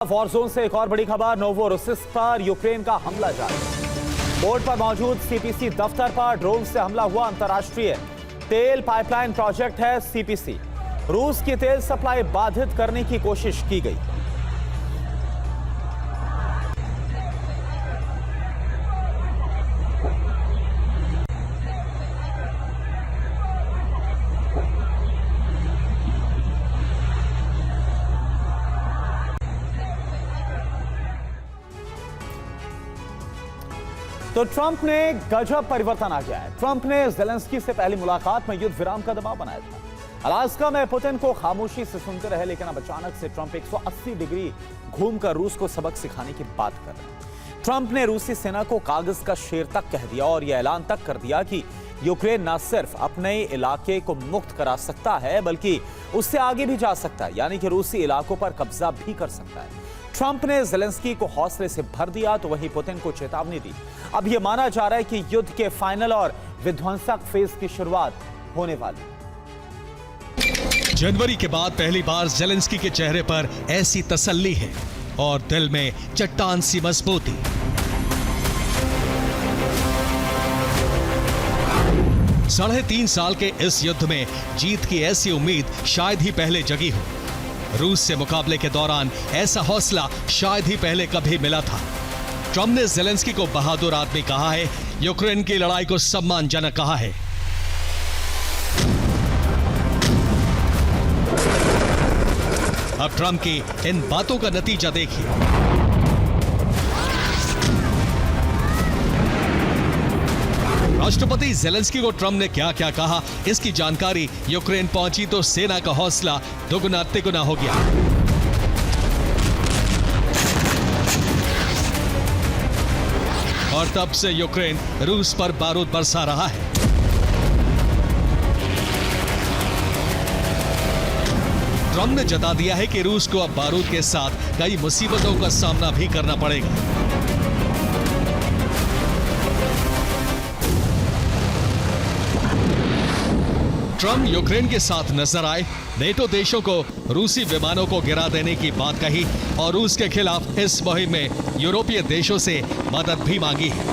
War zone से एक और बड़ी खबर। नोवोरोसिस्क पर यूक्रेन का हमला जारी। बोर्ड पर मौजूद सीपीसी दफ्तर पर ड्रोन से हमला हुआ। अंतर्राष्ट्रीय तेल पाइपलाइन प्रोजेक्ट है सीपीसी। रूस की तेल सप्लाई बाधित करने की कोशिश की गई। तो ट्रंप ने गजब परिवर्तन आ गया है। ट्रंप ने ज़ेलेंस्की से पहली मुलाकात में युद्ध विराम का दबाव बनाया था। अलास्का में पुतिन को खामोशी से सुनते रहे, लेकिन अब अचानक से ट्रंप 180 डिग्री घूमकर रूस को सबक सिखाने की बात कर रहे हैं। ट्रंप ने रूसी सेना को कागज का शेर तक कह दिया और यह ऐलान तक कर दिया कि यूक्रेन न सिर्फ अपने इलाके को मुक्त करा सकता है, बल्कि उससे आगे भी जा सकता है, यानी कि रूसी इलाकों पर कब्जा भी कर सकता है। ट्रंप ने ज़ेलेंस्की को हौसले से भर दिया तो वहीं पुतिन को चेतावनी दी। अब यह माना जा रहा है कि युद्ध के फाइनल और विध्वंसक फेज की शुरुआत होने वाली। जनवरी के बाद पहली बार ज़ेलेंस्की के चेहरे पर ऐसी तसल्ली है और दिल में चट्टान सी मजबूती। साढ़े 3 साल के इस युद्ध में जीत की ऐसी उम्मीद शायद ही पहले जगी हो। रूस से मुकाबले के दौरान ऐसा हौसला शायद ही पहले कभी मिला था। ट्रंप ने ज़ेलेंस्की को बहादुर आदमी कहा है, यूक्रेन की लड़ाई को सम्मानजनक कहा है। अब ट्रंप की इन बातों का नतीजा देखिए। राष्ट्रपति ज़ेलेंस्की को ट्रंप ने क्या क्या कहा, इसकी जानकारी यूक्रेन पहुंची तो सेना का हौसला दुगुना तिगुना हो गया। और तब से यूक्रेन रूस पर बारूद बरसा रहा है। ट्रंप ने जता दिया है कि रूस को अब बारूद के साथ कई मुसीबतों का सामना भी करना पड़ेगा। ट्रंप यूक्रेन के साथ नजर आए, नेटो देशों को रूसी विमानों को गिरा देने की बात कही और रूस के खिलाफ इस मुहिम में यूरोपीय देशों से मदद भी मांगी है।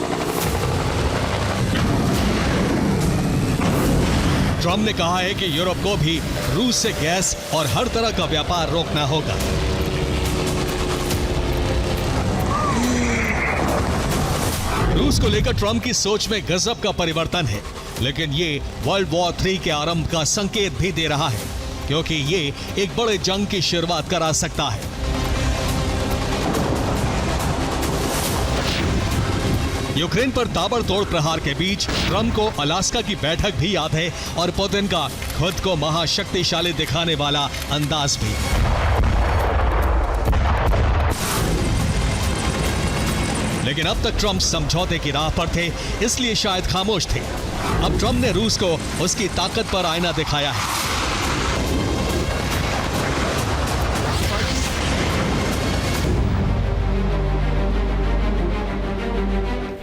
ट्रंप ने कहा है कि यूरोप को भी रूस से गैस और हर तरह का व्यापार रोकना होगा। रूस को लेकर ट्रंप की सोच में गजब का परिवर्तन है, लेकिन ये वर्ल्ड वॉर 3 के आरंभ का संकेत भी दे रहा है, क्योंकि ये एक बड़े जंग की शुरुआत करा सकता है। यूक्रेन पर ताबड़तोड़ प्रहार के बीच ट्रंप को अलास्का की बैठक भी याद है और पुतिन का खुद को महाशक्तिशाली दिखाने वाला अंदाज भी। लेकिन अब तक ट्रंप समझौते की राह पर थे, इसलिए शायद खामोश थे। अब ट्रंप ने रूस को उसकी ताकत पर आईना दिखाया है।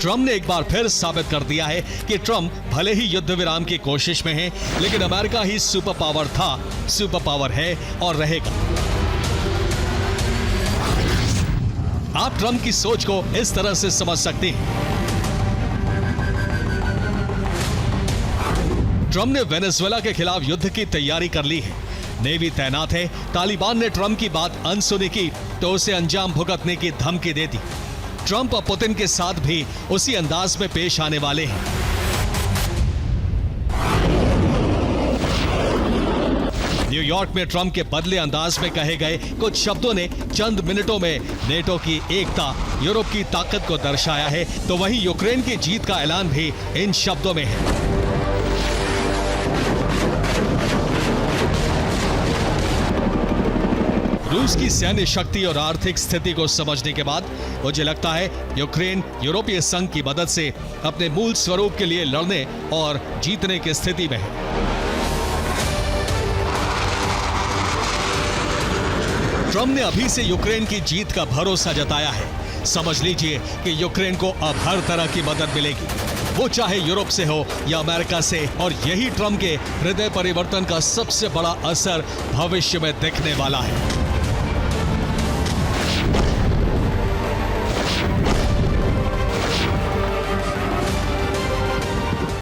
ट्रंप ने एक बार फिर साबित कर दिया है कि ट्रंप भले ही युद्ध विराम की कोशिश में है, लेकिन अमेरिका ही सुपर पावर था, सुपर पावर है और रहेगा। आप ट्रंप की सोच को इस तरह से समझ सकते हैं। ट्रंप ने वेनेजुएला के खिलाफ युद्ध की तैयारी कर ली है, नेवी तैनात है। तालिबान ने ट्रंप की बात अनसुनी की तो उसे अंजाम भुगतने की धमकी दे दी। ट्रंप और पुतिन के साथ भी उसी अंदाज में पेश आने वाले हैं। न्यूयॉर्क में ट्रंप के बदले अंदाज में कहे गए कुछ शब्दों ने चंद मिनटों में नेटो की एकता, यूरोप की ताकत को दर्शाया है, तो वहीं यूक्रेन की जीत का ऐलान भी इन शब्दों में है। रूस की सैन्य शक्ति और आर्थिक स्थिति को समझने के बाद मुझे लगता है यूक्रेन यूरोपीय संघ की मदद से अपने मूल स्वरूप के लिए लड़ने और जीतने की स्थिति में है। ट्रंप ने अभी से यूक्रेन की जीत का भरोसा जताया है। समझ लीजिए कि यूक्रेन को अब हर तरह की मदद मिलेगी, वो चाहे यूरोप से हो या अमेरिका से, और यही ट्रंप के हृदय परिवर्तन का सबसे बड़ा असर भविष्य में दिखने वाला है।